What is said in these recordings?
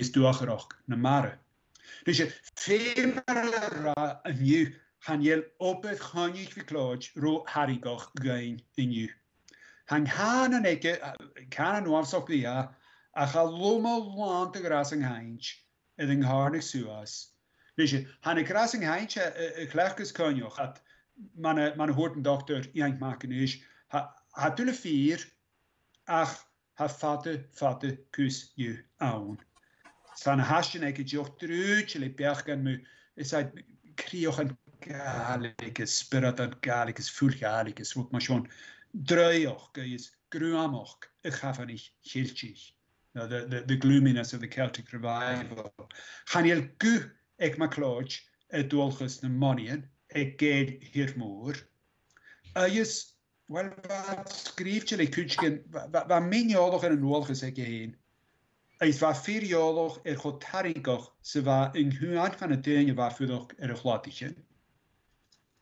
is doorgeroch na mare. Dus je femara en nu gaan je op het ganjig verklaard ro harigach gain in nu. Hang han en ik kan een afzak die ja, a ga lomo land de grasing heinch en een harnig suas. Dus je han een grasing heinch gelijkes kanjoch had man hoort een dokter jank maken is ha tulle vier ach ha fatte kus je aan. Staan hasje ik het joch truutje le bergen me is uit krioch een galige spirit en galige voel galige wat maar schon druioch is gruamoch ik ga van niet giltjig. The gloominess of the Celtic revival. Gaan je gu ik ma kloch het dolges na monien ik geed hier moer. Is wel wat schrijft je kutschen wat min jaar in een oorlog zeg je heen. Is was 4 jaar God tarigach ze was in huan van het ding waar voor doch glottigen.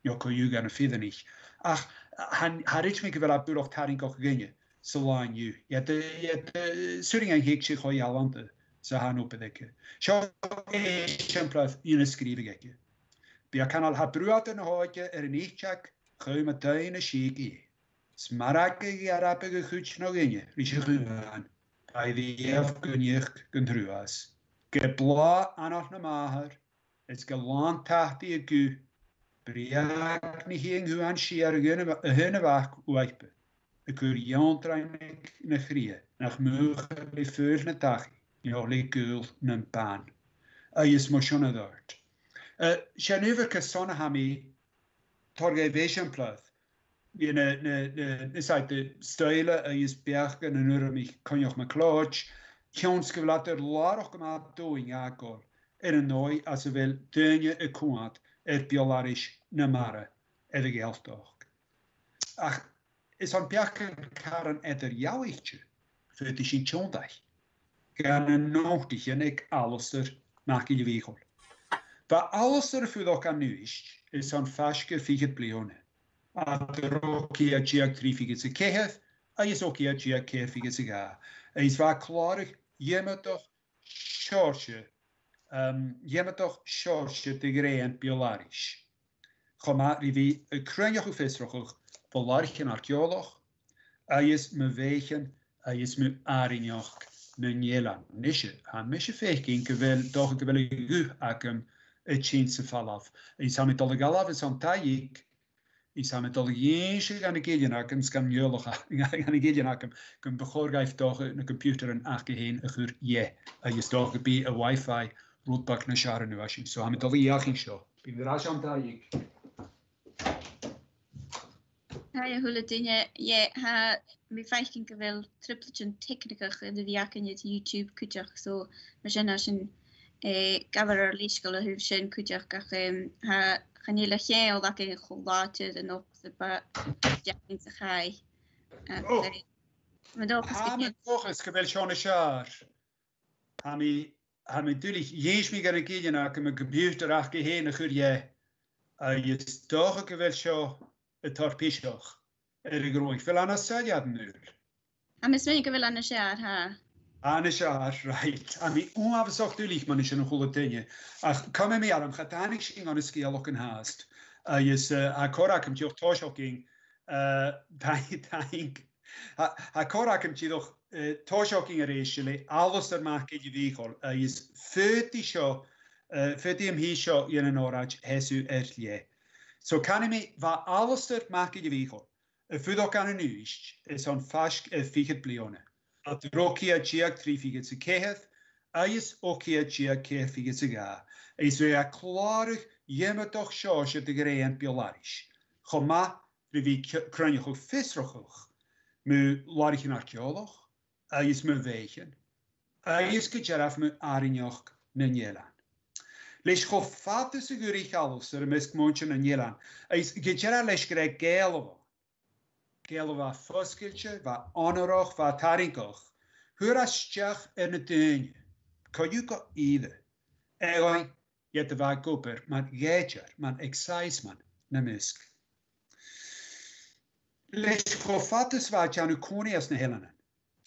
Ja kan je gaan verder niet. Ach han ich mich wel op doch tarigach gingen. So lang je. Ja de suring en hek zich al lande. Ze han op dekke. Zo exemplaar in schrijven gekje. Bia kan al ha bruaten hoje nichtjak geuma tuine schiki. Smarake arabige goed nog in je. Richie gaan. Bij de afgunjig gundruas. Gebla anoch na maher. Het geland tacht die gu. Briak niet hing hu aan schier hunne wacht wijpen. Ik keur jantreinig na grie. Nach mugen bij veulne dag. Ja lekul nen paan. Is motion dort. Sjanuver sonne hami torgevation plus. Is uit de stijlen is bergen en nu mich kan je ook maar kloch. Kjons later larig gemaakt doen jacob. Een nooi als ze wil dunje kwaad biolarisch namare de gelddag. Ach is aan bergen karen jouwtje. Voor de sintjondag. Gaan nog die en ik alles er maak je wegel. Waar alles er voor ook aan nu is aan vaske figet bleone. Atrokia geografie ze kehef, is ook geografie ze ga. Is waar klarig, je moet toch schortje te green biolarisch. Ga maar wie een kruinje of visrochig, biolarisch en archeolog, is me wegen, is me arinjoch, me njelan. Nisje, aan misje veegking, gewel toch gewel u akem, het chinse fall af. Is aan met alle galaf, is aan taïk. Is aan het al jeensje gaan ik je nakken, scan jullie gaan ik je nakken. Kun begorgijf toch een computer en achterheen een uur je. Je toch bij een wifi roodbak naar scharen nu als je zo aan het al jachting zo. Bij de raas aan het ik. Ja, je hoe het dingen je ha me vijftig wel tripletje technisch in de jaken je YouTube kutjach zo. Maar zijn als een gaver leeschool heeft zijn kutjach ha gaan je leggen al dat in gelaten en op de jaken te gaan. Maar dat is niet. Toch is gewel schon een jaar. Hami natuurlijk jees me gaan kijken naar mijn computer achterheen en goed je is toch gewel schon het torpedoch. Groenig veel aan het zeggen nu. Misschien gewel aan het jaar ha. Aan het jaar, right. Ami onafzag natuurlijk maar is een goede ding. Ach, kom mee aan, gaat daar niks in aan de scheel ook een haast. Is akkoord komt je ook toeshocking. Akkoord komt je toch toeshocking ratio. Alles er maak je wegel. Is 40 show, 40 hier show in een oranje hesu ertje. Zo kan je me waar alles er maak je wegel. Voor ook aan een nieuws is aan vast figet bleone. Dat rokia geografie ze kehef, is okia geografie ze ga. Is weer klarig, je moet toch schoosje de green biolarisch. Goma, wie kruinje goed visrochig. Me larig een archeolog, is me wegen. Is gejaraf me arinjoch nenjelan. Lees goed vaten segurig alles, er mesk montje nenjelan. Is gejaraf lees greg gelwa. Gel wat foskeltje, wat onorog, wat tarinkoch. Hurastjach en het ding. Kan je ook ieder. En je hebt de wat koper, maar geitjer, maar excise man, na musk. Lees gefattes wat je aan uw konias ne helenen.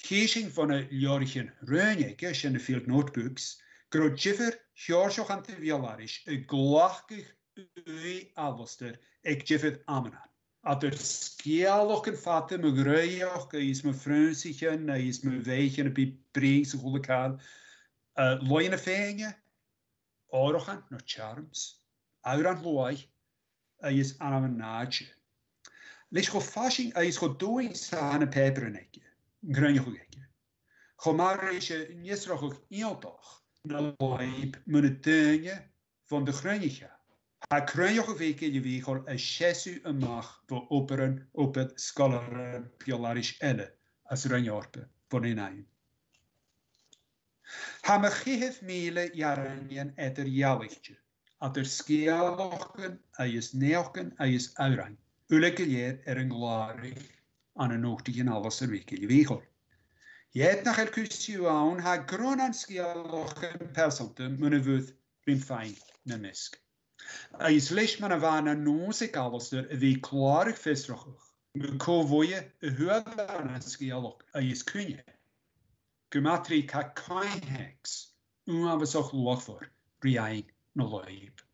Kiesing van een jorgen reunjeke in de field notebooks, groot jiffer, hjorsoch aan te violarisch, een glachtig ui alloster, ik jiffer amenan. At er skialoch en vatte me gruioch, is me frunsichen, is me weichen, een bij brings, goede kaal, loyne feinje, orochan, no charms, auran loai, is aan een naadje. Lees go fashing, is go doing saan een pepernetje, gruinje. Gomar is je nisrochig iontoch, na loib munetanje van de gruinje. Ha gruinje weke je wiegel een chesu een mag voor operen op het scholaren piolarisch elle, als ruinjorpe van een. Ha me gehef mele jaren etter jouwigtje. At er skialochen, is neochen, is uirang. Ulekeleer een glarig aan een nochtige alles weke je wiegel. Je hebt nog elke aan ha gronan skialochen persante munevud bin fijn na misk. Is lees man van een nozik alles wie klarig visrochig. Me kovoje huwe aan skialok. Is kunje. Gematri ka kain heks. Unavesoch loch voor. Riaing no loib.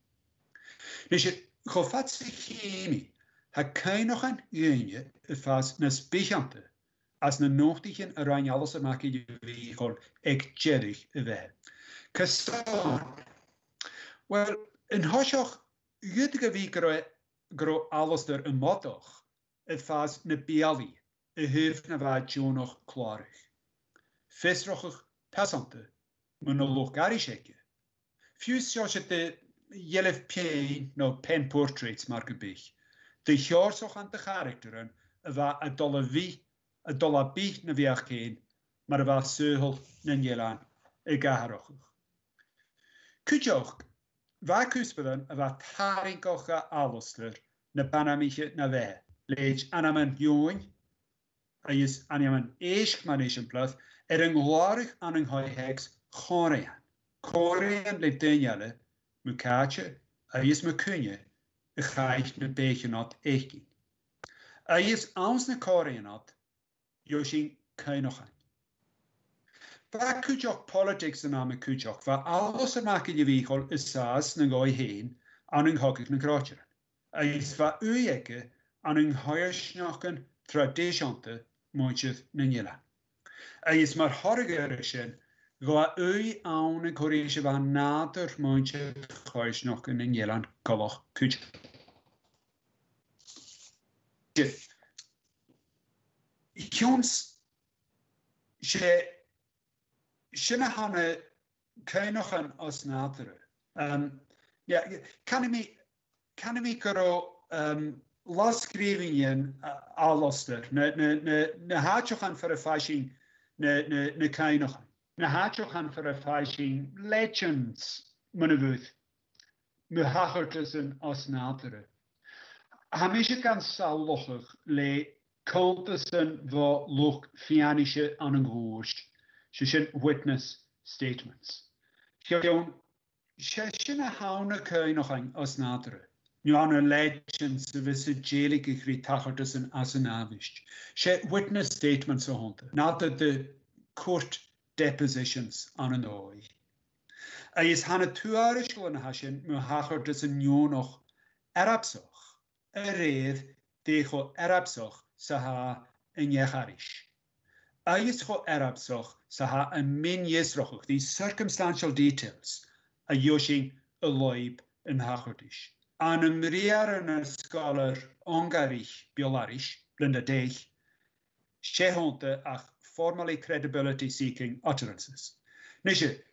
Dus je gofat zich chemie. Ha kain nog een unje fas na spichante. As na nochtigen rein alles maken je wiegel ek jerig we. Kastan. Well, in hoshoch jutige wie gro alles er een motoch. Het fas na biali. Heeft na wat jo nog klarig. Visrochig passante. Monologarischeke. Fius joch de jelef peen no pen portraits markebich. De hjorsoch aan de karakteren wa a dolle wie. A dollar bich na viach geen, maar waar seugel na jelaan, gaharochig. Kutjoch, waar kuspelen wat harinkocha alloster, na panamiche na we, leeg anaman join, is anaman eesch manischen plus, een glorig aan een hoiheks Korean. Korean leeft denjelle, mukaatje, is me kunje, gaich na beetje not echting. Is ons na Koreanot, Joshin Kainochen. Waar kujok politics en name kujok, waar alles er maken je wiegel is saas na gooi heen aan een hockig na grootjeren. Is waar uieke aan een hoersnokken traditionte moentjes na njela. Is maar horgerischen, waar ui aan een koreische van nader moentjes hoersnokken na njela koloch kujok. Jons Shinna hanne kainochen as natere. Kan mi goro laskrivingen alloster. Ne hatjochan for a fashing ne kainochen. Ne hatjochan for a fashing legends munnevuth. Me hachertussen as natere. Hamische kan sallochig le Cultussen va look fianische aan een goest. Ze zijn witness statements. Gewoon, ze zijn een haune kun nog een als natere. Nu aan een legend, ze wissen jelige gritachtertussen als een avist. Ze witness statements zo honte. Not that the court depositions aan een ooi. Is hanne tuarisch gewoon hasjen, me hachertussen nu nog Arabsoch. Reed tegen Arabsoch. Saha en jecharisch. Is go Arabsoch, saha een min jesrochig, die circumstantial details, a joshing a loib en hachordisch. An een riaren scholar ongarisch, biolarisch, blinde deeg, shehonte ach formally credibility seeking utterances. Nisje,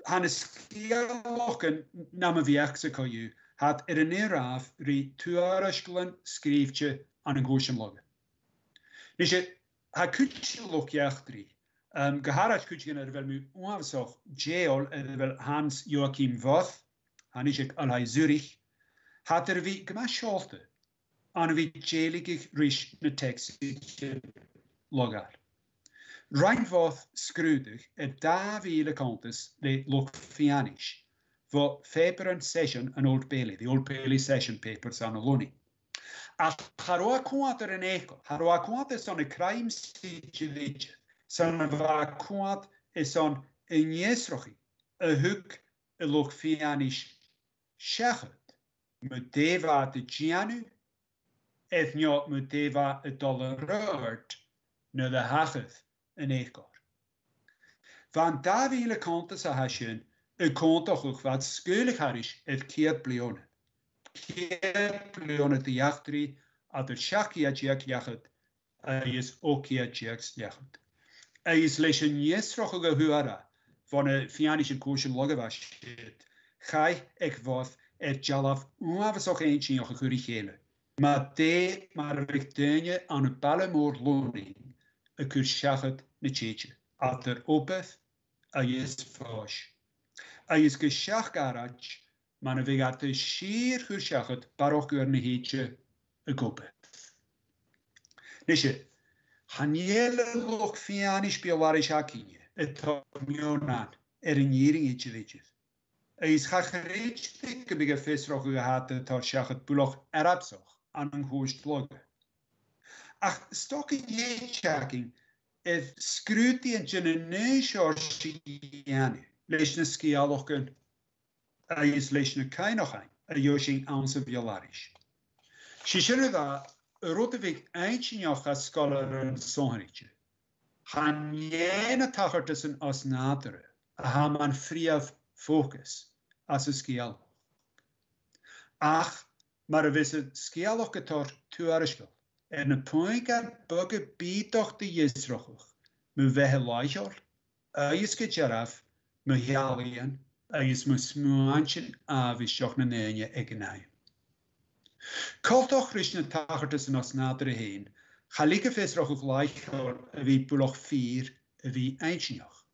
Hannes skialochen namen viaxiko ju, had een neeraf ri tuarashkelen schreefje aan een goosje loggen. Dus je kutje lokjachtri. Geharat kutje er wel mu onafzog jail wel Hans Joachim Voth, han is ik alhai Zurich, had wie gemascholte aan wie jailig risch ne tekstje logar. Rein Voth skrudig da wiele kantes le lokfianisch. For Faber and Session and Old Bailey, the Old Bailey Session papers on Oloni. Ach harwa kwad yn echo. Harwa kwad is on y crime siege. Son va kwad is on y niesrochi. Y hwg y loch fianish siachod. Me deva de gianu. Ethnio me deva y dollarord. Na de hacheth yn echo. Van daar wiele kanten sa hasjen, een kontoch wat skeulig harish et keert blione. Keert blione de jachtri, at er shakia jack jachet, is okia jacks jachet. Is leis een jesrochige huara, van een fianische koosje loggewaschit. Gai ek wat et jalaf uavas ook eentje nog gurigele. Maar de maar richtinje aan een pallemoor loning, een kursjachet ne cheetje. At er opeth, is fos. Is gesjach garage, man vegat de schier gesjachet, baroch gurne heetje, gobe. Nisje, Haniele loch fianisch biowarisch hakinje, et tomionan, in jiring eetje leedjes. Is gagereed dikke bige visroch gehad, tot sjachet buloch erapsoch, aan een hoest logge. Ach, stokken jeetjaking, if scruti en geneneus orschiane, lees na skialochen, is lees na kainochain, a joshing aanse violarisch. Shishene da, roteweg eindje jocha scholaren sonritje. Han jene tacher tussen as nadere, a ha man friaf focus, as a skialoch. Ach, maar wisse skialoch getor tuarischel. En een poinker bugge biedoch de jesrochig. Me wehe laichor, is gejaraf, me jalien, is me smuantjen avisjoch na neanje egenai. Koltoch rishne tachertus en os nadere heen, Chalige visrochig laichor, wie buloch 4, wie eintjenoch.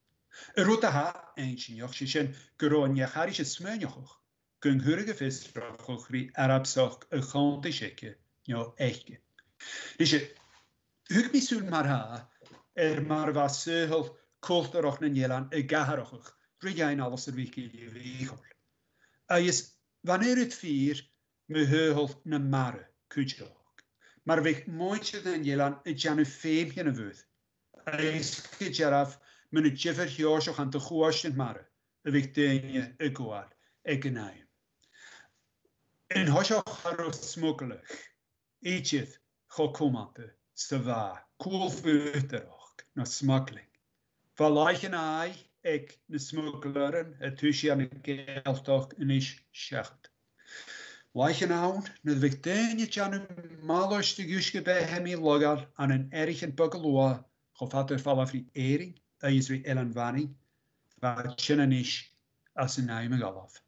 Rota ha eintjenoch, shishen geroon jacharische smunjoch. Gung hurige visrochig ri arabsoch een chante sheke, jo echtje. Dus je, hug mi sul maar ha, maar was sehel, kolteroch na nielan, gaharochig, rijain alles wiki je wegel. Is, wanneer het 4, me heugel na mare, kutjoch. Maar weg moeitje dan jelan, janu feemje na wuth. Is gejaraf, me ne jiffer joosjoch aan te goosjen mare, weg denje, goal, genai. En hosjoch haro smuggelig, eetjith, Chokomate, Sava, koolvuurteroch, na smuggling. Verleichen ai, ek na smuggleren, het tusje aan het geldtoch en is schacht. Leichen aan, na de victenie janu malos de guske bij hemi logal aan een ergen buggeloa, gevatter valafri ering, is elan wanning, waar chinnen is, as een naime galaf.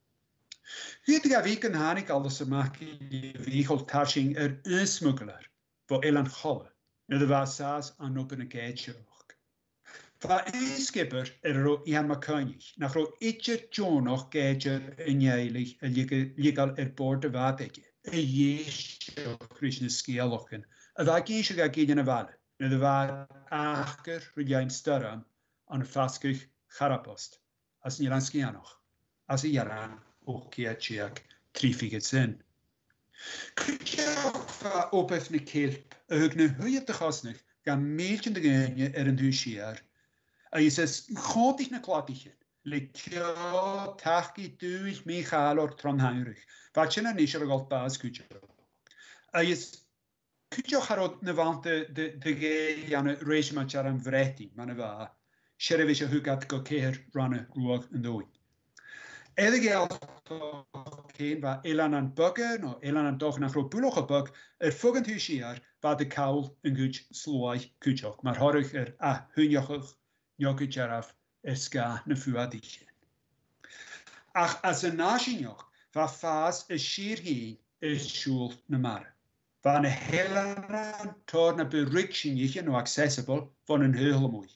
Hiertige weken hanik alles te maken, die wegel tashing een smuggler. Voor elan cholle, na de wasaas aan op een geitje ook. Voor een skipper ro Ian McConaughey, na ro itje jonoch geitje en jeilig legal boord de watetje. Jeesje Krishna skielochen, waar geisje ga gehen na wale, na de waar achter rujijn staram aan een vaskig charapost, as Nilan skianoch, as jaran ook geitjeak triefig zin. Kutjaf opef ne kelp, hug ne huye te gasnig, ga meeltje de genje een huisjaar. Is es gotig ne klatichen, lekjo tachki duich Michalor tronheirig, wat je na nischer galt baas kutjo. Is kutjo harot ne wante de ge jane reisma charam vreti, mane va, sherevische hugat go keher ranne ruog en dooi. Geld geen waar elan aan bukken, no elan aan toch naar groot buloge buk, volgend huisjaar waar de kaul een goed sloai kutjok, maar horig hunjochig, jokutjaraf, ska ne fuadich. Ach, als een nationjoch, waar faas schier heen, schul ne mar. Waar een helan torna berichtje no accessible van een heugelmoei.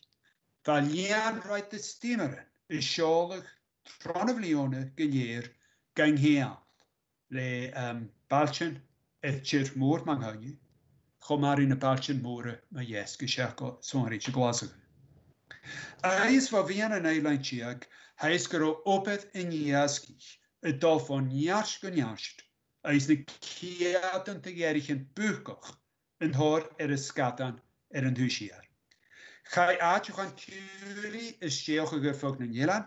Waar lian rijdt de stimmeren, scholig, Tronavlione geleer gang heal. Le balchen et chir moor manghanje. Chomar in a balchen moore ma yes geshako sonrich glasig. Is va vian an eilein chiag, heis gero opet in jaskich, a dol von jask gunjast, Is na ciadan te gerich yn bwcoch yn hor ysgadan yn hwsiar. Chai aachwch an tiwri steoch y gyrffog na Nielan.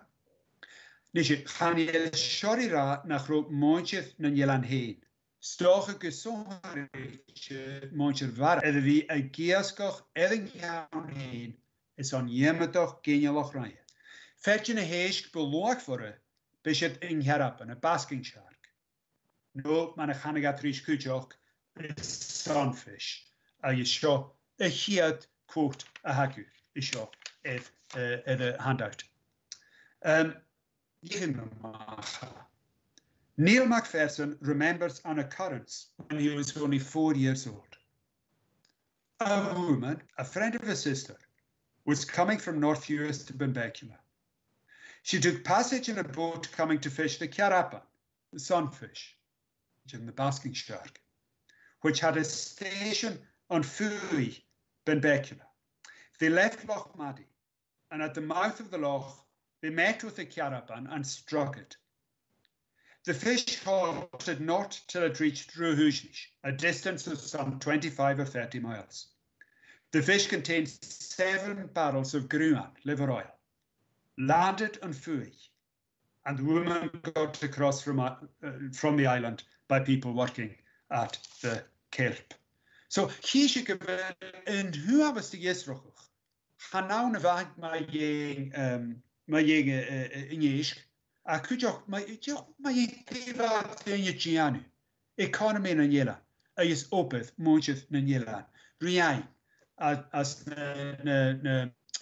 Nes i chanel siori ra na chro moencheth na Nielan heen. Stoch y gysonharich moencher var edda fi y giasgoch edden iawn heen is on jemedoch genialoch rhaid. Fetch yn y heisg beloach voor bishop in Herap en a basking shark. No, man a chanagat rish kujoch is sunfish. A yisho a hiad quote a haku isho ed a handout. Neil Macpherson remembers an occurrence when he was only 4 years old. A woman, a friend of his sister, was coming from North Uist to Benbecula. She took passage in a boat coming to fish the Carapan, the sunfish, the basking shark, which had a station on Fui, Benbecula. They left Loch Maddy, and at the mouth of the loch, they met with the Carapan and struck it. The fish halted not till it reached Ruhusnish, a distance of some 25 or 30 miles. The fish contained 7 barrels of gruan, liver oil, landed on Fui, and the woman got across from the island by people working at the kelp. So he should give in who was the Yesroch. Hanaun of my ying in Yish. I could joke my Gianu. Economy in Yela. I is opeth, Moncheth Nanyela. Riai as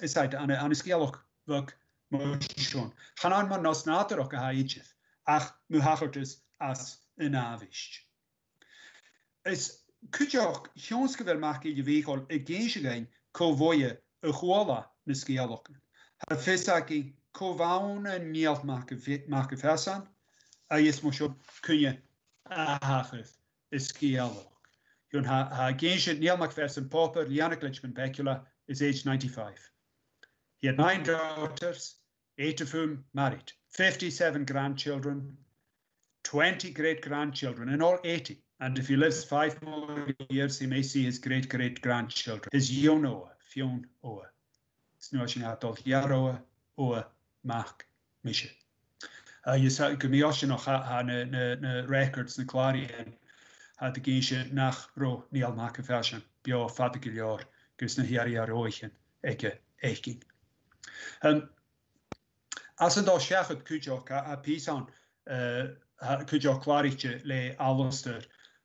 aside on a scale of motion. Hanan man nos nater och a haitcheth. Ach muhachertus as in avish. Is could joke Hjonskewel maki je vehicle against again, Kovoye, a huala, Niskialokan. Hafisaki. Kovaun en nielt maken versan. Is moest kun je ahachef is skialog. Jun ha genshet niel mak versan pauper Lianiklich van Becula is age 95. He had 9 daughters, 8 of whom married, 57 grandchildren, 20 great-grandchildren, in all 80. And if he lives 5 more years, he may see his great-great-grandchildren. His Yonoa, Fion Oa. Snoshing Adolf Yaroa Oa. Mark Misha. You saw Gumioshin och na records na Clarion had the Ginshe nach ro Neil Macpherson bio fatigilior gus na hiari aroichen eke eiking. As an do shachet kujoch a pisan kujoch Clariche le Alistair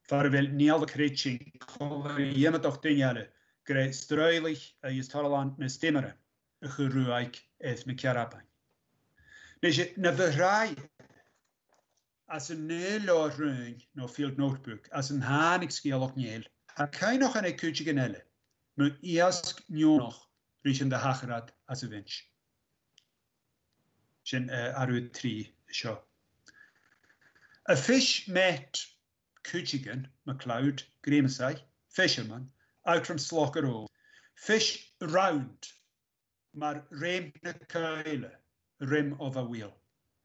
farvel Neil the Kritching jemedoch dinjale gre struilich is Torland na stimmeren a geruik eth na Carapan. Na verrai as een neel rung no field notebook as een hanig skiel niel. Ha kai nog een kutje genelle. Me iask nog riechen de hagerad as een winch. Shin aru 3 show. A fish met Kuchigan, McLeod, Grimsay, fisherman, out from Slockerrow. Fish round, maar reem na kuile. Rim of a wheel,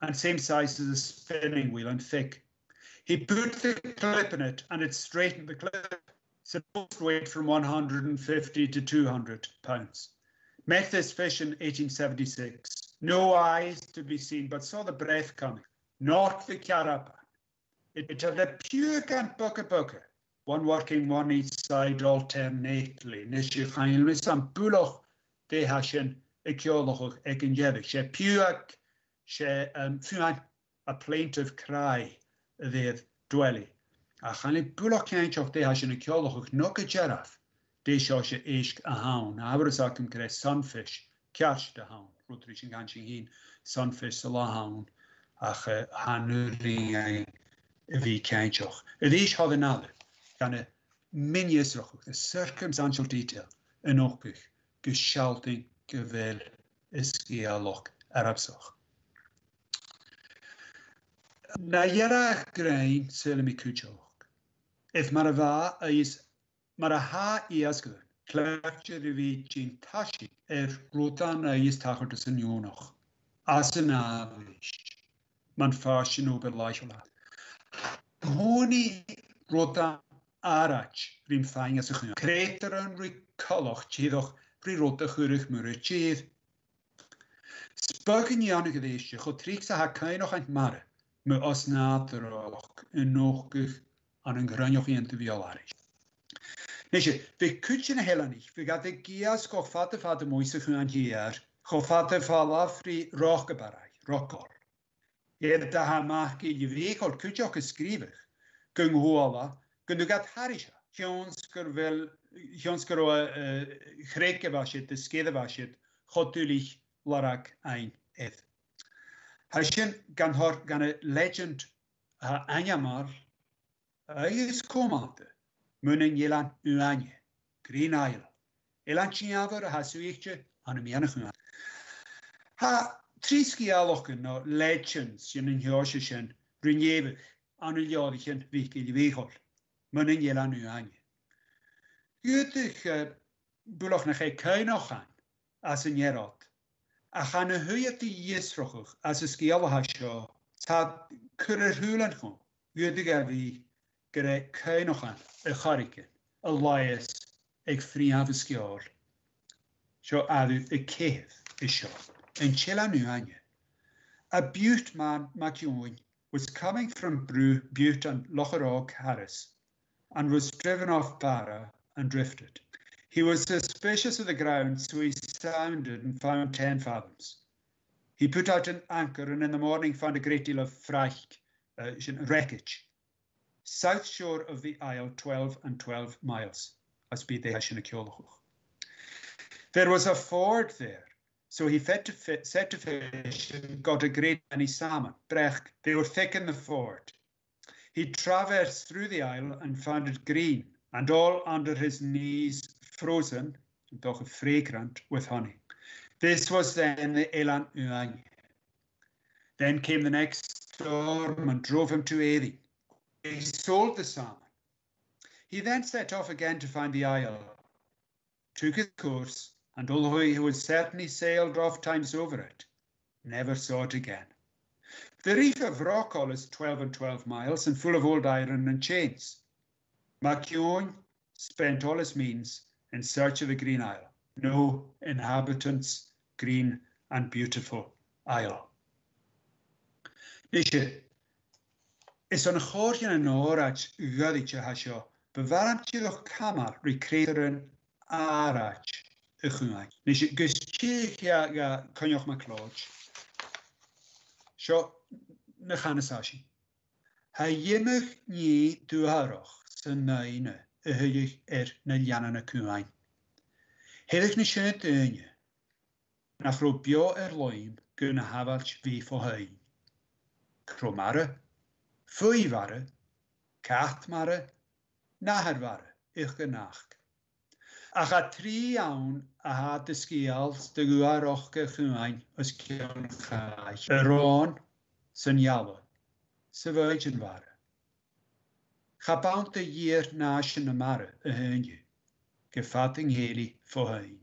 and same size as a spinning wheel and thick. He put the clip in it and it straightened the clip, supposed to weight from 150 to 200 pounds. Met this fish in 1876. No eyes to be seen, but saw the breath coming. Not the Carapan. It had a pure and bucka, one working one each side alternately. Nishi chayin with some buloch de hashin. Ekioloch ekinjevik. She puak, she fuan a plaintive cry there dwelly. A chani bullock of de hashin ekioloch nok a giraffe. De shoshe ishk a hound. Abrasakim kre sunfish, catch the hound. Rutrich and ganching hin, sunfish a la hound. Ach hanuri vi kanchoch. It ish have another. Can a minius roch, the circumstantial detail, an okpich, geschalting. Gevel is gialog Arabsoch. Na yera grain selemi kuchok. If marava is maraha iasglen, klarche revi jin tashi, rotan is tachert as an yonoch. As an avish, man fashion over leichola. honi rota arach rym ffain as y chwyn. Creter yn rwy coloch chyddoch rwy rota chwyrich mwr y chydd. Spygyn i anna gydeisio, cho trics a ha cain och ant mare, my os naderach yn ochgych an yn grynioch i entyfiol arish. Nesje, fe kutjen helanig, fe gade gias goch fate moise chwyn hier, cho fate falla fri rochgebarai, rockol. Da ha mach i wegol kutjoch geskrivig, gung hoala, gung du gat harisha, hjonsker o chreke vasit, de skede vasit, chotulich larak ein eth. Hashin gan a legend ha anyamar, is komate, munnen jelan uanje, green isle. Elan chiaver ha suichtje an mianachun. Ha triski alochen no legends in een joosjen renjevig an een jodichen wikkel wegol. Munnen jelan uanje. Jutig buloch na ge keinoch aan as een jerot. A gaan een huyet die jesrochig as een skiel hasjo. Ta kurer hulen gewoon. Jutig wie gere keinoch aan. A chariken. Elias eg friave skiol. Zo adu a keef is zo. In Chilanuanya, a Butte man Macioin was coming from Butte and Locherog Harris and was driven off Barra and drifted. He was suspicious of the ground, so he sounded and found 10 fathoms. He put out an anchor and in the morning found a great deal of wreckage. South shore of the isle, 12 and 12 miles. There was a ford there. So he set to fish and got a great many salmon, brech. They were thick in the ford. He traversed through the isle and found it green, and all under his knees frozen, doch fragrant with honey. This was then the Elan Uang. Then came the next storm and drove him to Edi. He sold the salmon. He then set off again to find the isle, took his course, and although he had certainly sailed oft times over it, never saw it again. The reef of Rockall is 12 and 12 miles and full of old iron and chains. Macioin spent all his means in search of the Green Isle. No inhabitants, green and beautiful isle. Nisje, is een goortje en orach guditje hasjo, bewarmt je toch kamer, recreëren arach. Dus gestich ja kan je ook maar kloot. Zo, ne gaan we sashi. Hij jemig niet doorog zijn neine, hij ne janne kuijn. Hij ne schöne teunje. Na frobio loim kunnen havals wie voor hij. Kromare, fuivare, kaartmare, naherware, ik genacht. Ach a tri iawn a had de sgials de gwarochge chwyn os cion chach. Y rôn sy'n iawn, sy virgin vare. Chabant de year nash yn y mare y hynju, gefatting heli voor hyn.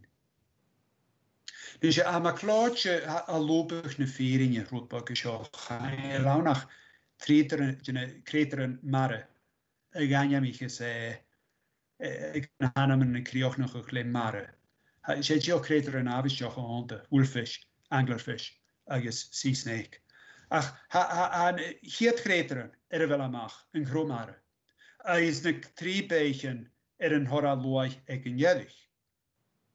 Dus a ma klootje a lobig na vierinje roodbak gesjoch. Hij raunach kreteren mare. Ik ganja mich gezegd. Ik ga hem een krioch nog een klein mare. Hij zegt ook kreter een avisjoch honte, wolfish, anglerfish, agus sea snake. Ach, han hiet kreteren wel amach, een gromare. Hij is een triebechen een hora looi ek een jedig.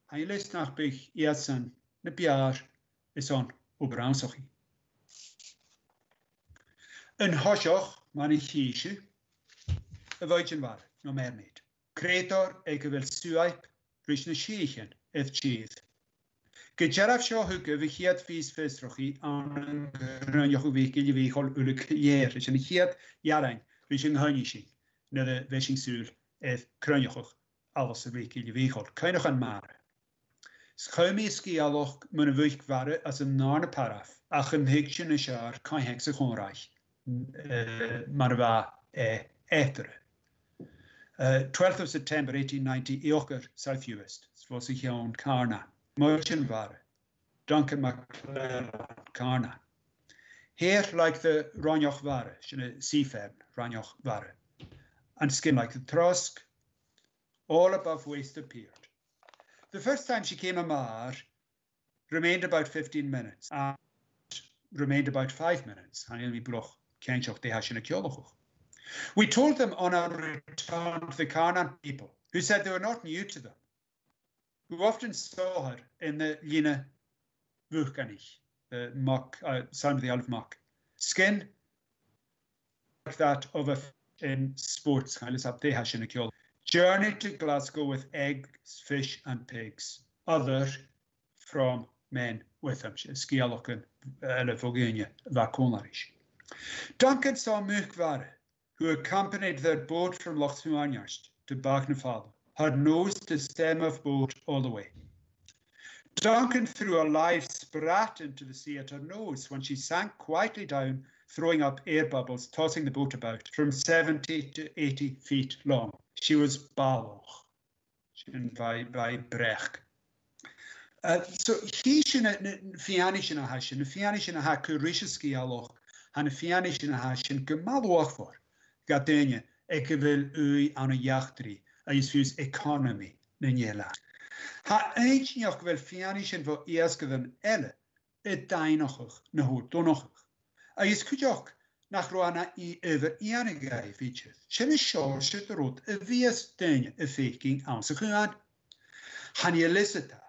Hij leest nach bich jetsen, ne piar, is on oberansochi. Een hosjoch, man ik hiesje, een weitjen waar, no meer niet. Creator ag bhfuil suaip rís na síchen ith tíð. Go dearabh seo thuga bhí chiad fís fistrochaí an grannneoch bhí go bhíáil ula léir is an chiad jarrain rís an haine sin na a bheitsing súil ith crunneoch alles a bhí go bhíáil. Cainach an mare. Schaimí scialach muna bhuiich mhare as an nána paraf ach an hiic sin na sear caiinheag sa chónráich mar bha étere. 12th of September 1890, Eocher, South Uist, was ik on Carna. Merchant Vare, Duncan McClellan, Carna. hair like the Rannoch Vara, sea fern, Rannoch Vara, and skin like the Trosk, all above waist appeared. The first time she came a mar, remained about 15 minutes, and remained about 5 minutes. We told them on our return to the Canaan people, who said they were not new to them, who often saw her in the Lina Vukanich, the mock, sound of the olive mock. Skin like that of a in sports, journeyed to Glasgow with eggs, fish and pigs, other from men with them. Duncan saw Muchvara, who accompanied their boat from Loch Suanyarst to Bagnafal, her nose to stem of boat all the way. Duncan threw a live sprat into the sea at her nose when she sank quietly down, throwing up air bubbles, tossing the boat about from 70 to 80 feet long. She was baloch, by brech. So he should fianish in a hashin, fianish in a hakurishiski aloch, and fianish in a hashin, gemaloch for Gatenia, ekevil ui an a yachtri, a is fuse economy, Nanyela. Ha eintjach wel fianish in vo easkeven elle, et dainoch, na ho donoch. A is kujok. Nach roana I over ianigai features. Shen is short shit the road a vias ding a faking answer gaan. Han je liseta.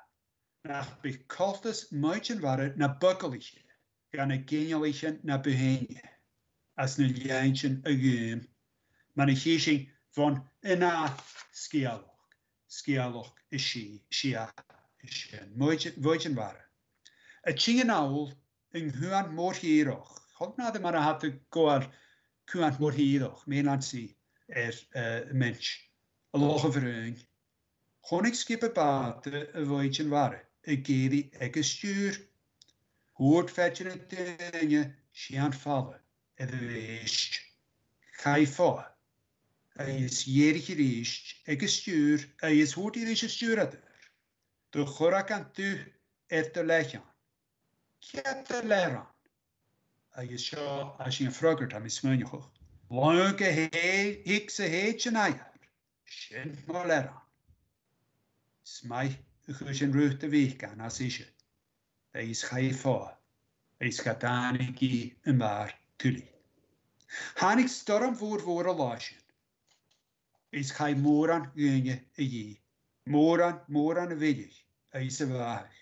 Nach bekaltes muichen waren na buckelish. Gan a genialishan na behenge. As na lianchen again. Manifishing von ina skialoch. Skialoch is shia is shen. Muichen waren. A chingen owl in huan more hieroch. Hogna de maar had de goar kuant mor hieroch, Mainland Sea, mensch. A loge verheung. Gewoon ik skip bate a voitjen waren. A geri ege stuur. Hoort vetjen en tenje, shian vallen. E de weest. Gai voor. Is jerige reest, ege stuur. Is hoort hier is stuur at er. De gorak aan tu te leggen. Ket te leren. Is seo as sin frogart am is smúneach. Lange hic sa héit sin aiar, sin má leran. Smai chu sin rúta bhícan as isise, is chai fá, is gadanigi yn mar tuli. Hanig storm fôr a lásin, is chai móran gynne y gi, móran a vidig, is a bhach.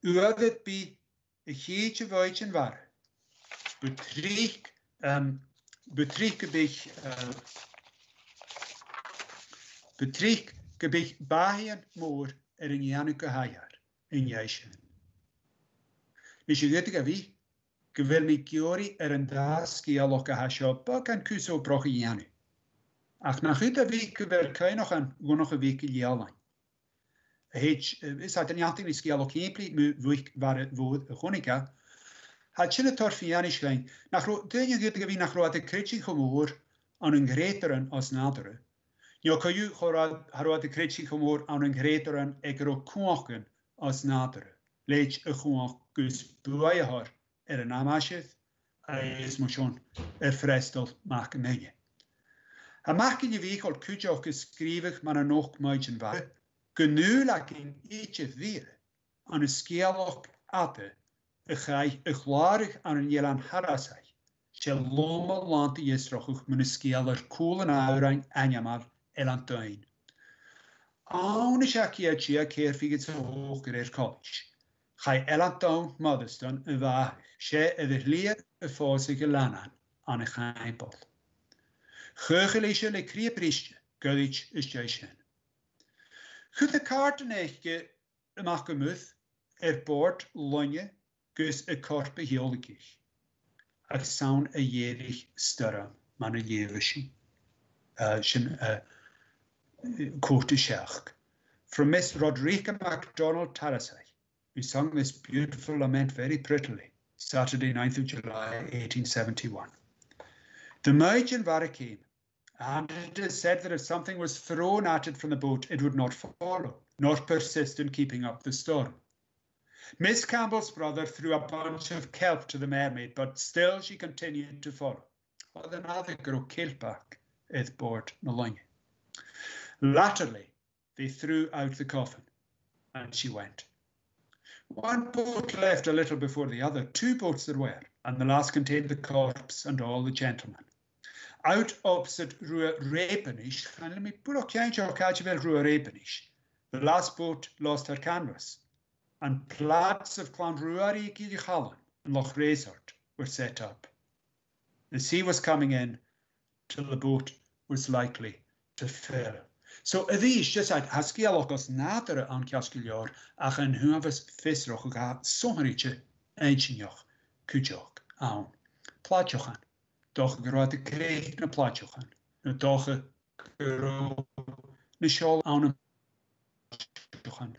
Uadet bi y chiet y foit yn var. Betriek gebich bahien moor in Januke Hayar in Jaishen. Nis je dit gavi, gewil mi giori een daas gialoke hasho bak en kuso broch Janu. Ach nach het week gewil kein nog een week jalan. Is uit een jating is gialoke pli wuik waar woord gonica. Had je het torfianisch zijn, nach deunie gaat gewin nach roate kritisch humor aan een greteren als nadere. Jo kan je roate kritisch humor aan een greteren ekero kuachen als nadere. Leech een kuach gus buaie haar een namasjes, is motion frestel maken menje. Hij maakt je week al kutje geschreven maar een nog meidjen waar. Genuurlijk ietsje weer aan een skeelok ate. Gai glárig aan een jelan harasai. Shall loma lant jesrochuch mun skeeler koelen aurain anjamal elantuin. Aune shakia chia keerfigit zo hoog college. Gai elantown modeston een waag. She leer een fozige lanan aan een geimpel. Geugelische le kriepristje, gullich is jaishen. Goed de kaarten echtje makemuth, boord lonje, gus a korpe heolikich. Ag saun a yerig sturra man a yevishi. Shin Korte Shach. From Miss Rodrika MacDonald Tarasai, who sung this beautiful lament very prettily, Saturday, 9th of July, 1871. The Maidjan Vara came, and it is said that if something was thrown at it from the boat, it would not follow, nor persist in keeping up the storm. Miss Campbell's brother threw a bunch of kelp to the mermaid, but still she continued to follow. Oedd yn adeg gyda kilpac idd board na line. Latterly, they threw out the coffin, and she went. One boat left a little before the other. 2 boats there were, and the last contained the corpse and all the gentlemen. Out opposite Rua Rapenish, and let me put a change of Cajavel Rua Rapenish. The last boat lost her canvas, and plats of Clonruari Gilchalan and Loch Resort were set up. The sea was coming in till the boat was likely to fill. So these just had haskialokos nader an kaskilior ach en huavas fisroch ga someriche eintjoch kujoch aan platjochan. Doch groot de kreeg na platjochan. Na doche gro na shol aan jochan.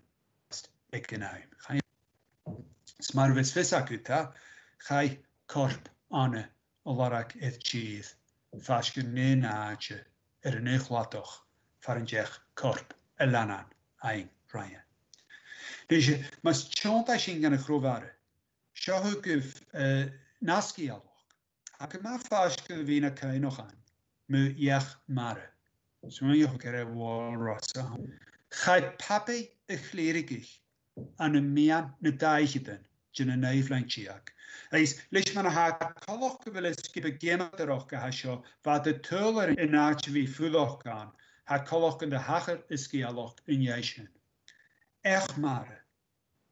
Ekenaim. Gai smarvis fisakuta gai korp ane olarak et cheese. Fasken ne naatje een echlatoch. Farinjech korp elanan ein Ryan. Dus je mas chonta shingen a crovare. Shahukuf naski alok. Akema fashke vina kainohan. Mu yech mare. So je kere walrosa. Chai papi echlirigich an een mian ne daigiden. Jyn neiflein chiak. Eis lichman ha kolok wil skip gema derok hasho va de tuller in arch vi fuloch gaan. Ha kolok in de hacher is gialoch in jeishen. Echmare.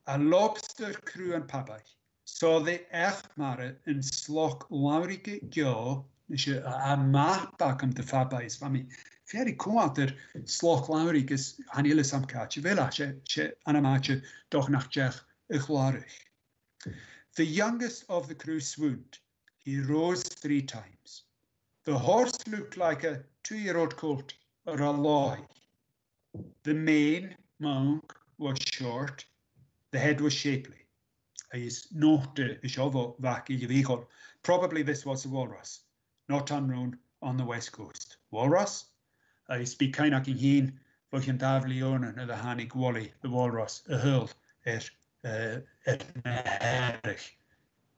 A lobster crew en papai. So de echmare in slok laurike jo. Dus je a maatbak om de fabais. Vami, very kwater slok laurik is hanile samkaatje. Vela, je anamaatje doch nach jech echlarig. The youngest of the crew swooned. He rose 3 times. The horse looked like a 2-year-old colt or a loy. The mane, monk, was short. The head was shapely. Is not Jovo Vaki Yvichol. Probably this was a walrus, not unknown on the west coast. Walrus? I speak Kainaking Heen, Vochen Davlionen, the Hanig Wally, the walrus, a hurl, Erich,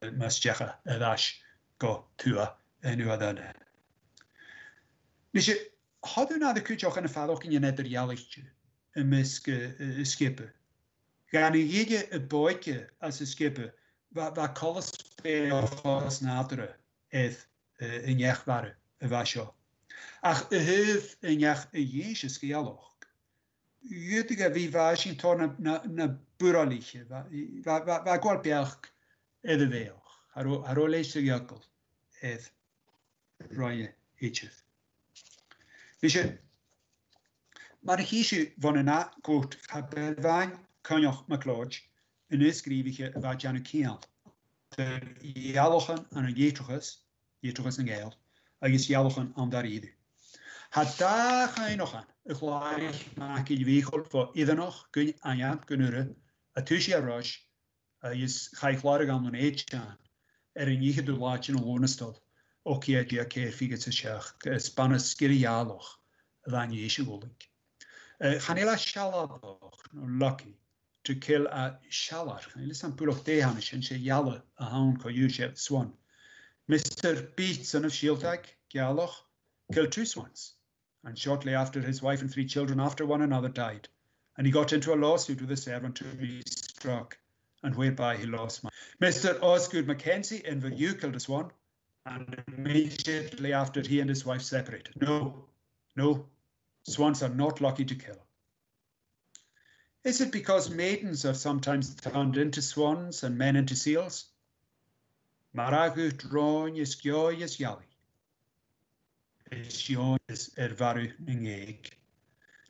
Masjecha, Ash, go tua, enuadane. Nisje, had u na de kutjoch en de vader ook in je net er jallichtje, een miske skippen. Gaan u hier een bootje als een skippen, waar kolles spelen of als nadere, in jech waren, wasjo. Ach, heeft in jech een jezus gejalloch. Juttige wie Washington na buraliche, waar golbelg de weog. Haro lees jakkel, roye itchef. Dus je, maar hier van een na goed, hebben kan je McLeod een schrijvige wat Janu Kiel. De jallochen aan een jetuches een geel, is jallochen aan daar ieder. Had daar ga je nog aan. Ik gelijk maak je wegel voor ieder nog kun je aan je kunnen a tussen rush is ga je klaar gaan een eetje aan. In je de laatje een wonestal. Ook je keer figuur te schach. Spannen skiri jalloch dan je is wolik. Gaan hela shalloch lucky to kill a shallar. Listen pull de hanish en she jalle a hound ko use swan. Mr. Beat, son of Shieldtag, Gialoch, killed 2 swans, and shortly after his wife and 3 children after one another died, and he got into a lawsuit with the servant to be struck, and whereby he lost money. Mr. Osgood Mackenzie in Verue killed a swan, and immediately after he and his wife separated. No, swans are not lucky to kill. Is it because maidens are sometimes turned into swans and men into seals? Maragu droin is joyous yali. Is joyous varu ningeg.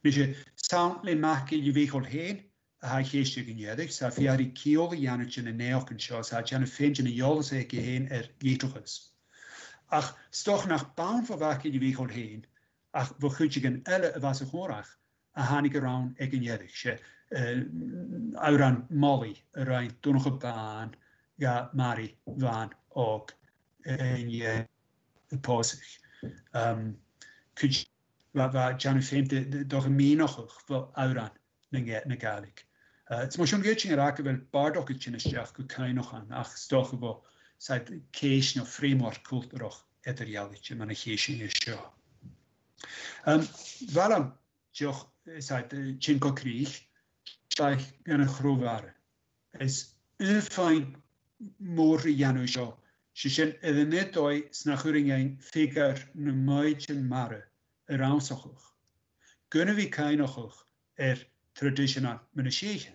Nisje soundly maki je wegel heen. Ha geestje genedig. Sa fiari kiole janetje in neoken shows. Ha jane finch in joles heke heen jetoges. Ach, stoch nach baun voor waki je wegel heen. Ach, wo goed gen elle was een horach. A hanig around egenjedig. She auran molly rein toen nog een baan. Ja, Mari van ook in je posig. Kun je wat Jan vindt toch een menig voor Auran negalik. It's more getting a rack of bardock in a chef could kind of an ach stock of side case no framework culture eteriality managation is sure. Waarom joch seit Chinko Krieg like in a grovar is fine more Janusha. She sent the netoi snachuring ein figure no maidchen mare around soch. Kunnen we kainoch traditional menation.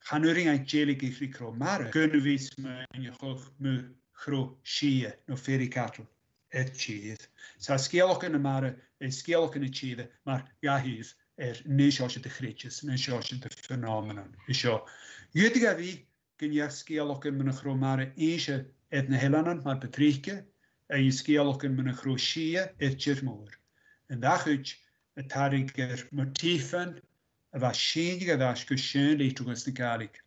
Hanuring ein jelig ikro mare. Kunnen we smenjoch mu gro shie no fairy cattle. Et cheese. Sa skeelok in de mare is skeelok in de cheese, maar ja hier niet als je de grietjes, niet als je de fenomenen. Is zo. Jutige wie kun je skeelok in mijn gromare eentje et ne helanen, maar betreken en je skeelok in mijn groschie et jermoer. En dat het het hariger motieven was scheenige dat geschehen ligt ook eens de kalik.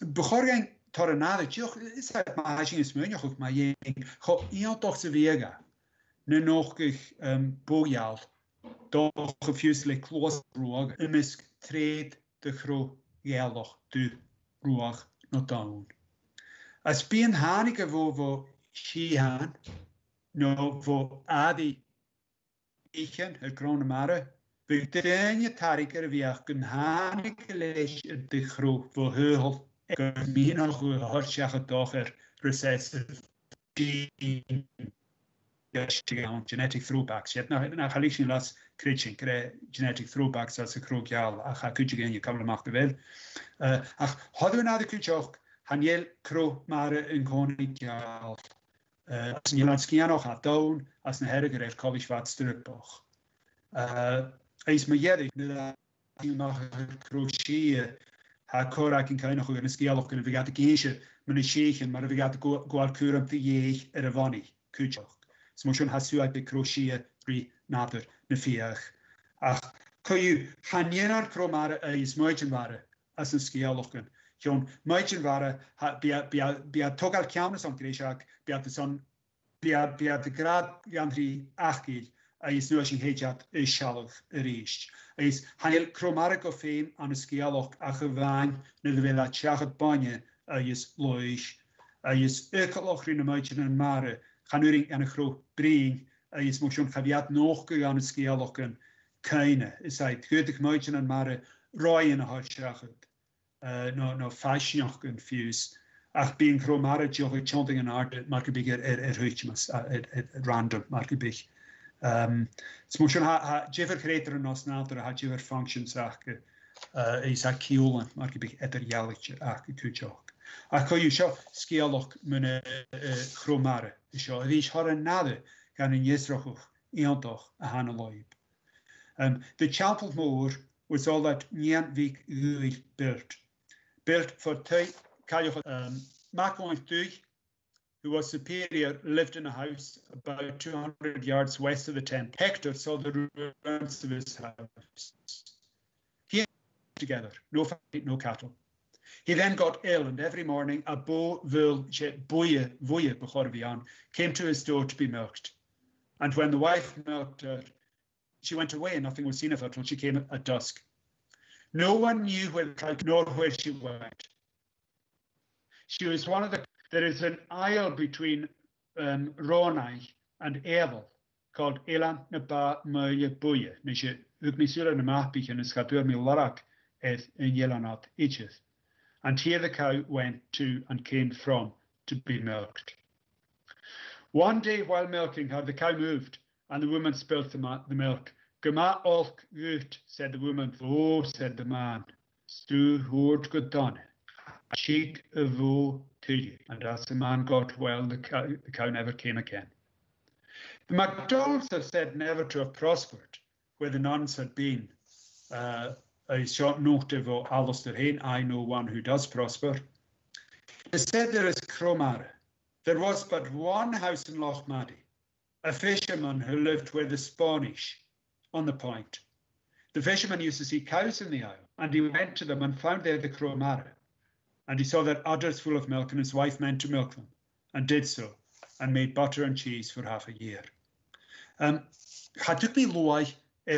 Begorging tornado, is het maar als je eens moet je maar je gaat iemand toch te wegen. Nu nog bojaal, toch gefuselijk kloos roog. En mis treed de gro geldig de roog naar down. Als bien hanige wo schihan, no wo adi ichen het krone mare. We denken tariker wie een hanige lees de gro wo heugel. Ik meen nog hoe hard zeggen toch recessive genetic throwbacks. Je hebt nog gelijk in las kritchen genetic throwbacks als een kroegjaal. Ach, kun je geen je kan maken wel. Ach, hadden we na de kutje ook hanjel kro maar een koningjaal. Als een Jelandski nog had doen, als een herger college wat terugboog. Is me jedig dat nog een crochet. Ha korak in kind of een skeelok en we gaat de geesje met een shechen, maar we gaat de goal kuren te jeeg er vani kutjok. So motion has u uit de crochet drie nader ne vier. Ach, kun je hanjenar kromare is moeiten waren als een skeelokken. Jon moeiten waren bia togal kjames on greshak bia de son bia de grad gandri achgil. Is nu als je heet is shallow reached. Is hanel chromatic of fame aan een skeelok a gewaan naar de villa tjachet banje is loish. Is ekeloch in de muitje en mare ganuring en een groot breing. Is motion caveat nog aan een skeelokken keine. Is hij goedig muitje en mare rooi in een hart tjachet. No fashion confused. Ach being chromatic joch chanting en art marke bigger huitjes random marke big. Het moet je jever creëren en als nader had jever functions eigenlijk is dat kiolen maar ik ben eterialetje eigenlijk goed ook. Ach kan je zo skeelok mijn chromare zo die is haar nader gaan in jesroch eentdag aan loop. The chapel moor was all that nien week built for tijd kan je maken terug. Who was superior, lived in a house about 200 yards west of the tent. Hector saw the ruins of his house. He and together, no family, no cattle. He then got ill, and every morning a boye came to his door to be milked. And when the wife milked her, she went away and nothing was seen of her till she came at dusk. No one knew where the cow nor where she went. She was one of the There is an isle between Ronai and Evel called Elan Naba Maya Buya. Nisha Ugmisura Namapich and Skatur Milarak et in Yelanat Ichith. And here the cow went to and came from to be milked. One day while milking her, the cow moved and the woman spilt the milk. Gama olk gut, said the woman. Oh, said the man. Stu hoord good done. Cheek of woe to you. And as the man got well, the cow never came again. The MacDonalds have said never to have prospered where the nuns had been. A short note of Alistair Hain, I know one who does prosper. They said there is Cromara. There was but one house in Lochmaddy, a fisherman who lived where the Spanish on the point. The fisherman used to see cows in the isle, and he went to them and found there the Cromara. And he saw their udders full of milk, and his wife meant to milk them, and did so, and made butter and cheese for half a year. Had took me loai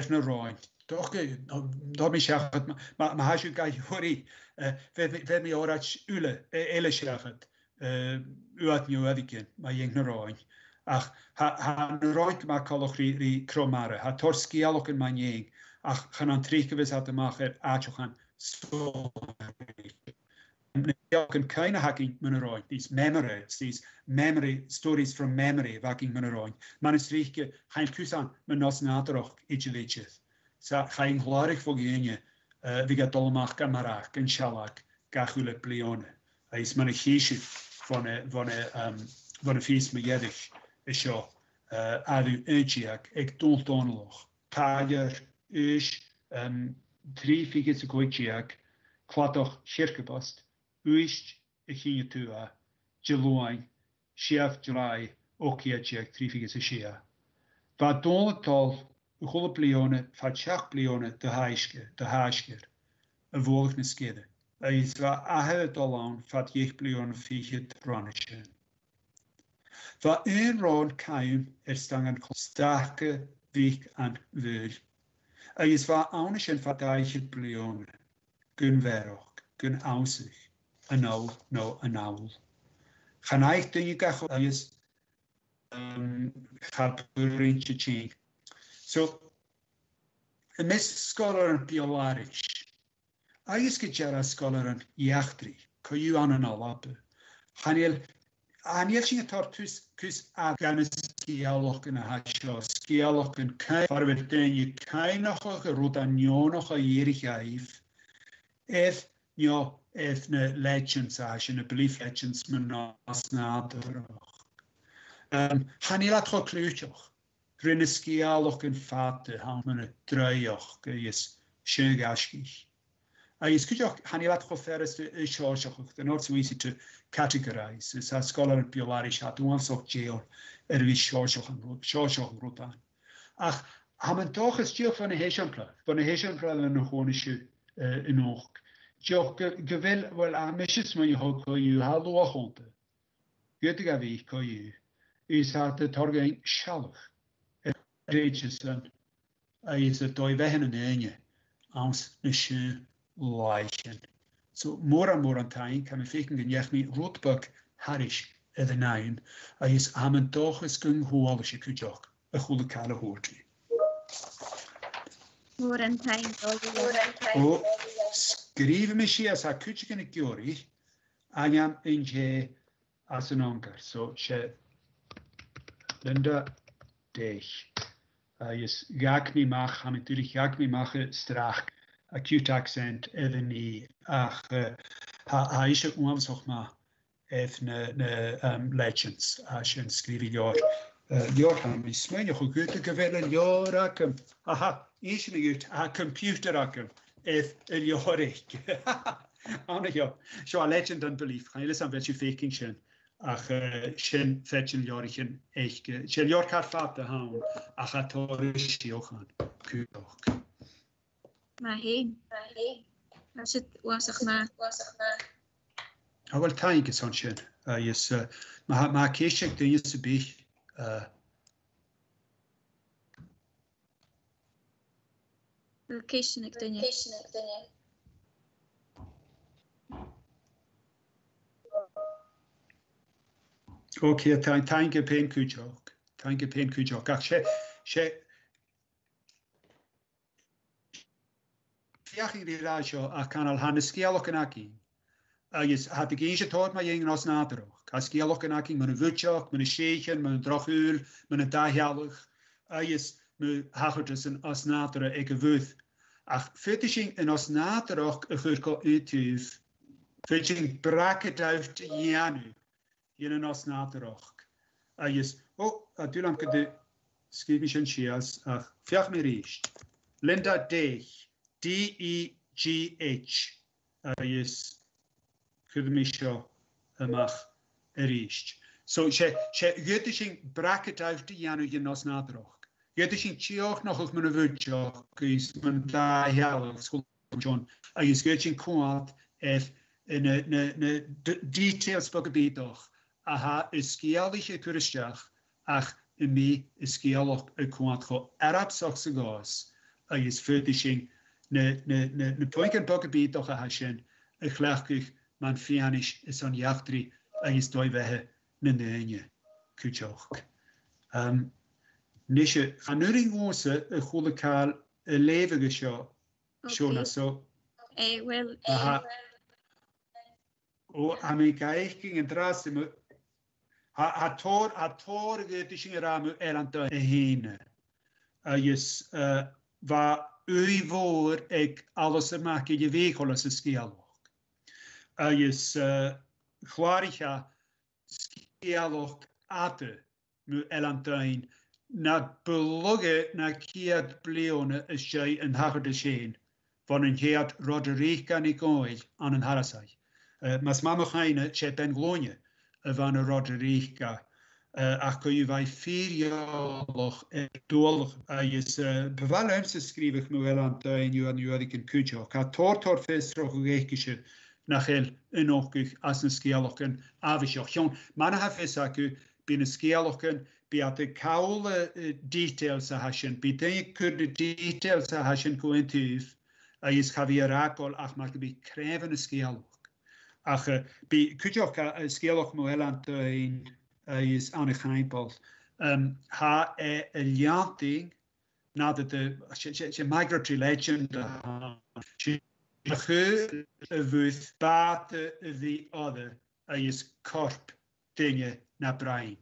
na roin, Doch, da mi siachat, ma hasio gai hwri, fe mi orat ele siachat, uat ni uadigyn, ma yng Nghymroen. Ach, ha roig ma colwch ri cromare, ha tor sgialwch yn ma'n yng, ach, chan an tri gyfys at ymach achwch an stori. Yn cain a hagin Mynoroen, these memory, stories from memory vagin Mynoroen. Man is rieke, chain kusan, men nos naderoch, idjelicheth. Sa chain glorig voor genie, viga dolmach gamarach, en shalak, gachule blione. Is man een geesje van een feest me jedig, is jo, adu eentjiak, ik donloch. Kager, is, 3 figures goitjiak, kwatoch shirkebast. Uist y chyn y tŵa, Jelwain, Siaf Jrai, Okiajiak, 3 figures y Sia. Va don het tol, y chwle blione, va tjach blione, de haasker, y volg na skede. Is va ahed dolan, va tjech blione fiche dronische. Va ron kaim stangen stake, vik an vul. Is va aunisch en va daiche blione, gun veroch, gun ausig. An owl. Gaan ik dingen gach is gaat burintje ching. So een mis scholar en biolarisch. Is gejara scholar en jachtri. Kan je aan een alappe. Hanel zien het kus Afghanistan en hasho skialoch en kai farwelten je kai nog rodanjo nog jerig aif. Ja, efne legends en belief legends men nas naderach. Hanilat ho kluutjoch. Rinne skialoch en fate, han men het druioch, is schöngashkich. Is kujoch hanilat ho feres de ishorjoch, they're not so easy to categorize. Is a scholar in biolarisch hat once of jail, wie shorjoch rotan. Ach, hamen toch is jail van een heesjampla en een honische in oog. Jo, gewil wel aan misjes maar je houdt kan je hallo honte. Gute gavi kan je. Is had de torging shalloch. Reaches dan. Is het doi wehen en enge. Als een schön leichen. So more aan tijd kan me feken genjech me rotbuk harish de nijn. Is amen toch is gung hoalische kujok. Een goede kale hoortje. More aan tijd. Skrive me si as a kutchigen ik jori, anyam inje as een onker. So, she Linda Dech. Is gak me mach, ha natuurlijk gak me mache strach, acute accent, even nie. Ach, ha is ook onwelsoch ma, even legends, as je skrive jor. Jor han mi smenje goed gewellen jor akem. Aha, is me gut, a computer akem. Jorik. Anna so a legend and belief. Gaan jullie aan wat je faking zijn. Ach, zijn vetjen jorigen echt. Zijn jork haar vader houden. Ach, het torisch johan. Kuch. Maar heen. Als het was maar. Wel tijd is on zijn. Is maar keesje dingen te be. Location ik dinge. Okay, thank pen kujok. Thank pen kujok. Ach, she. Fiach in radio a kanal haneskialok enaki. Is had ik eens gehoord maar jeng als naderog. Kaskialok enaki met een wutjok, met een shechen, met een drachul, met een dagjalig. Is me hachert een asnatere ik wuth. Ach, fetishing een asnaterog een gurko utuv. Fetishing braket uit janu. In een asnaterog. Is, dulam ke de skibischen chias. Ach, fiach me richt. Linda Dech. D-E-G-H. Is, kudmisho amach richt. So, she fetishing braket uit janu in asnaterog. Je is in Chioch nog eens met een wutjoch, is met daar heel school John. Is getting kwaad in een details gebied toch. Aha, is skialige toeristjach, ach in mij is skialig kwaad go Arab Saxe gas. is fyrtishing na poinken boggebied doch a hashen a chlachkuch man fianish is on yachtri is doivehe na neine kujoch. Nische anuring ose a chulekal a levige shona so. Well, I mean, ging en draste ha tor getishing ramu elanto heen. Is va uivor ek alles maak je weg alles skialog. Is chwaricha skialog ate mu elantoin na beloge na kiad bleone is jy in hager de sheen van een head Roderica Nicoil aan een harasai. Mas mama gaine che ben glonie van een Roderica. Ach kun je wij 4 jaar doorlig. Is bevallen ze schrijven me wel aan tuin nu ik een kutje. Ik had tortor vestig gekische nach heel een oogig als een skeelokken avishjon. Man heeft gezegd binnen skeelokken bij de kaule details hashen. Bij de details hashen cointuif. Is Javier Rakol ach maar bij kreven een skeelok. Ach bij kutje skeelok moel aan tuin. Is aan een heimpel. Ha lianting nadat de migratory legend she with bate the other is korp dingen na brain.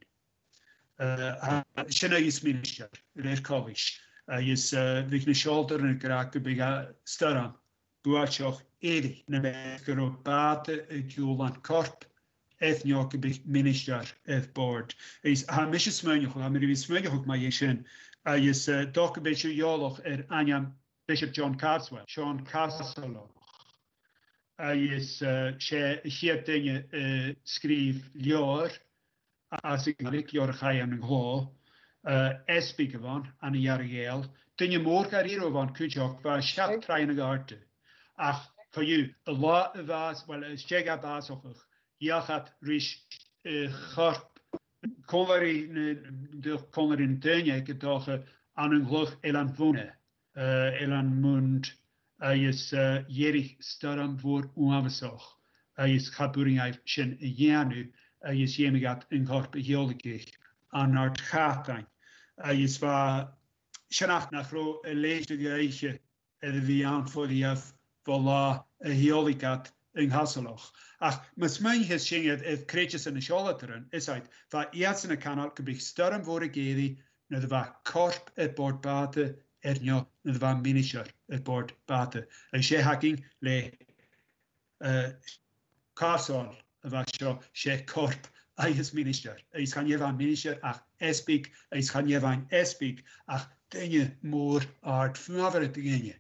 Shena is minister in college. Is wegen shoulder en kraken biga staran. Buachoch edi na bekero bate julan korp. Ethniok big minister board. Is ha misjes smeunjoch, ha mir vis smeunjoch ma yeshin. Is doc bishop yoloch anyam Bishop John Carswell, Sean Carswell. Is she hier dingen schreef lior as ik lik lior ga en glo. Speaker van aan een jaar geel. Dinge more carrière van kujok va shat traine garte. Ach, for you a lot of us well as jega basoch. Ja gaat rish garp koller in tuinje gedogen aan een glug elan wonen elan mund is jerig staram voor uavesoch is gaburing heeft shin janu is jemigat in garp jolikig aan het gaatijn is va shanacht nach ro leefde geitje wie aan voor die af voila joligat in Hasselach. Ach, mas mijn geschingen het kreetjes in de scholleteren is uit dat eerst in de kanaal gebig storm worden gedi naar de waar korp het bord baten njo naar de waar minister het bord baten. En she hacking le Carson was zo she korp is minister. Is gaan je van minister ach speak is gaan je van speak ach dingen more art van dingen.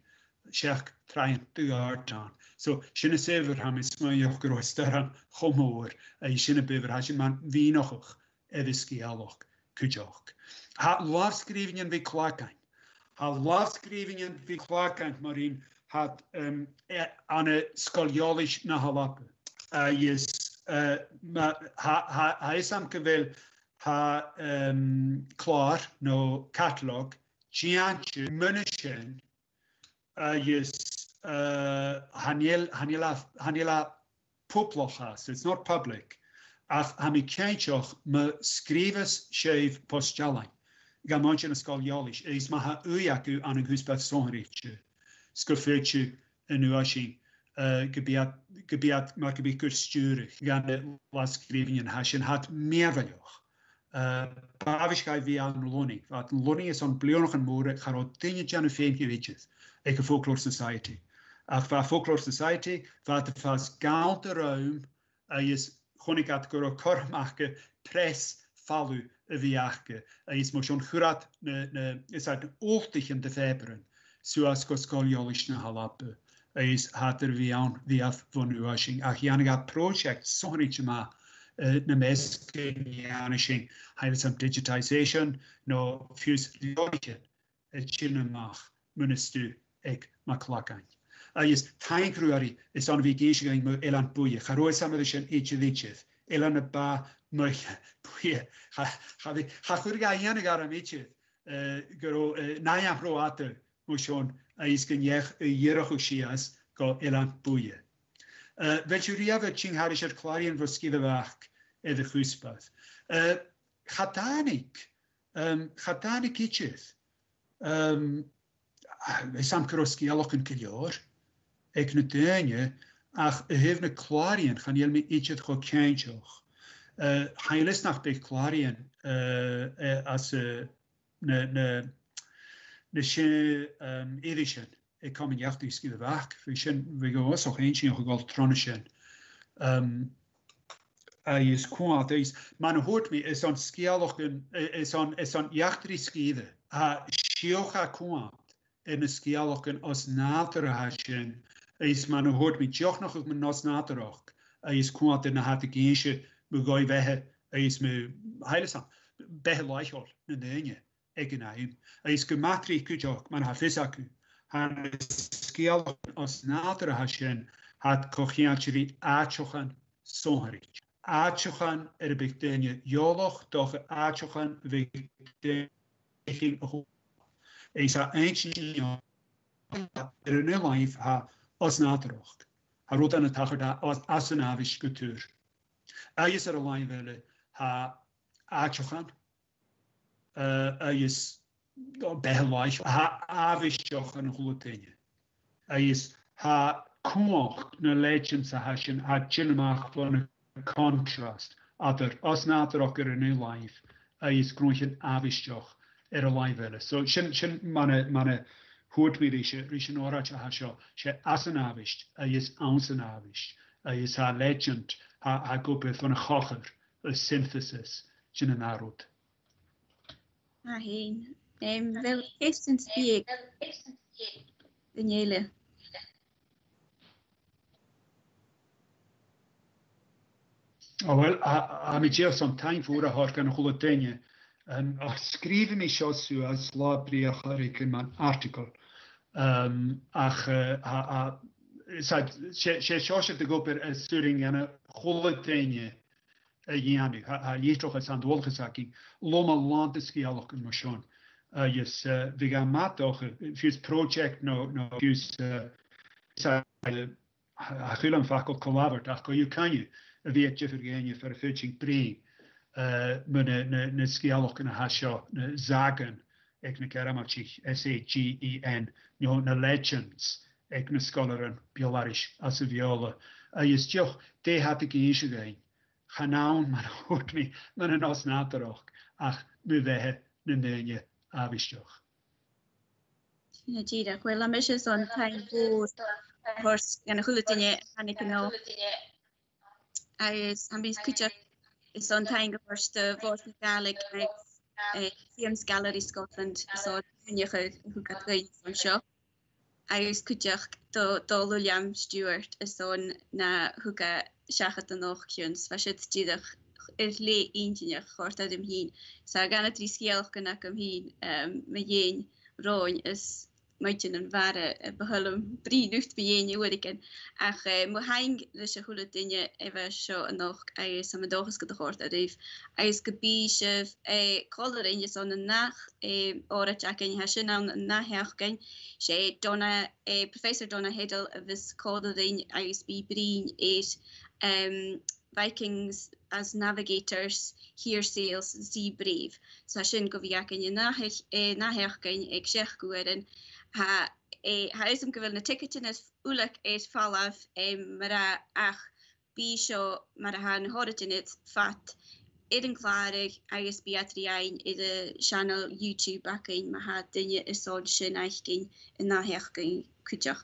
Sheach trying to art on. So shinne sever ham is my yoch groestaran chomor shinne bever has man vinoch eviski aloch kujoch. Ha lofskrivingen vi klakan. Ha lofskrivingen vi klakan marin had aan een skoliolisch na halappe. Is ha is am gewel ha klaar no catalog giantje munischen is Hanila Poplochas, it's not public. Ach hami keintjoch me skrives shev postjalang. Gamontje na skoliolisch. Is maha uyaku aan een husbeth sonrichtje. Skofeetje en uashi. Gebiat maar gebiat kursturig. Gaan las skrivingen hashen hat meerveljoch. Bavischkai via een loning. Wat een loning is on bleonog en moore. Garot dingen janu feen gewitjes. Ik Folklore Society. Ach, waar Folklore Society, waar de vast galte ruim, is gewoon ik had kormaken press vallen viache. Is motion gurat is uit oortig in de feberen. Zoals koskoliolisch na halappe. Is had via van uwashing. Ach, janiga project sorry ma. Na meske janishing. Hij was some digitization. No fuse liorike. Chinamach minister. Ik maklakan. Is tankruari is on vacation mo elan boeie. Garoe samen each licheth. Elan ba mo boeie. Ga gurga jane garam each. Garo naya pro ate motion is gynnych yrach o sias go elan bwye. Fel jwriaf y ting haris ar clarion fo sgidda fach edrych chwysbath. Chadanig itches. Sam Karoski alok yn cylior. Ec na dynnu, ach y hef na clarion chan yel mi itchet cho cainchoch. Hailis nach bech clarion as na sin edishin. Ik kom in jacht is gide weg. We gaan ook nog eentje nog wel tronishen. Is kwaad is. Man hoort me is on skialochen is on jachtri skide. Shiocha kwaad in de skialochen als natere hasjen. Is man hoort me joch nog met nos naterach. Is kwaad in de hatte geensje. We gaan weg. Is me heilesan. Behe leichol in de enge. Ik in hem. Is gematri kujok man ha fisaku. Han skial als nader hashen had kochiachri achochan sonharich. Achochan bigdenje joloch doch achochan wegdeging Isa ancient life ha als naderoch. Ha rot aan het hagerda als asenavish kultuur. Is line welle ha achochan. Is behelaich ha avisjoch an hulotine. Is ha kuach na legends a hashin ha chilmach von a contrast. Other as naterok a new life. Is grunchen avisjoch a live. So shin mana hoort me rishin orach a hasho. She as an avisht. Is ounce an avisht. Is ha legend ha gobe von a chocher. A synthesis. Shin an arut. Heen. Wel eerstens speak Daniele. Wel, a mi geef zo'n time voor de haar kan goede dingen. Schrijven me zo als labrie ik in mijn artikel. Ze zoals de goper sturing en goede dingen. Janu, je toch eens aan de wol gezakt. Loma landeski alok een motion. Yes, we gaan matoch. Vus project no vus. Achillen fakkel collaborat. Ach, je kan je. Weet je vergeen je voor fitching pre. Ne skialok een hasho ne zagen. Ik ne keramachich SAGEN. No ne legends. Ik ne scholaren biolarisch as viola. Yes, joch. De had ik eens gegaan. Hanaun man hoort me man een os naterach. Ach, we wehe ne neuje. Avisjoch. Ja, Jira, wel am is on time board horse gan hulutine anikno. Is am bis kucha is on time horse the voice Gaelic James Gallery Scotland so nige hu gat rein van show. Is kucha do William Stewart is on na huka shachat nog kuns was het Jira le eentje gehoord uit hem heen. Zo gaan het riskiel kunnen kom heen. Met een roon is met een ware behulm drie lucht bij een juriken. Ach, moet hang dus je goede dingen even zo nog. Hij is aan dag is gehoord uit heeft. Hij is gebied color in je zo'n nacht. Orat jack in je zin aan naherken. Zij Donna professor Donna Hedel was color in hij is bij Breen is. Vikings as navigators, hear sails, sea brave. So sin go viak in je naherken ik zeg goeden. Ha is gewil na ticketin is ulik is fall af maar ach bisho maar ha hoort in het fat. Eden klarig is Beatrice in de channel YouTube back maar ha dinge is zo sin eigen in naherken. Kujach.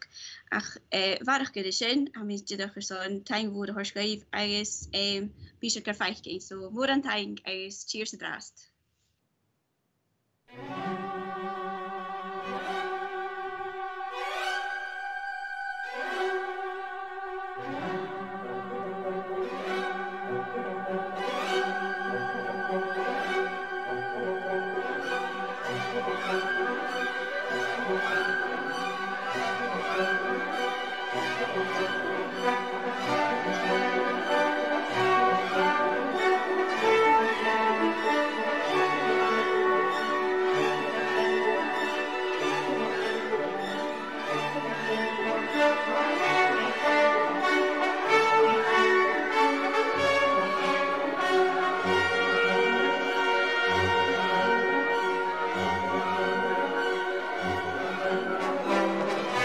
Ach, waar ik er zijn, heb ik dit zo'n time voor de hoorschrijf. Is bijzonder kerfijking. So, more aan time is cheers de draast.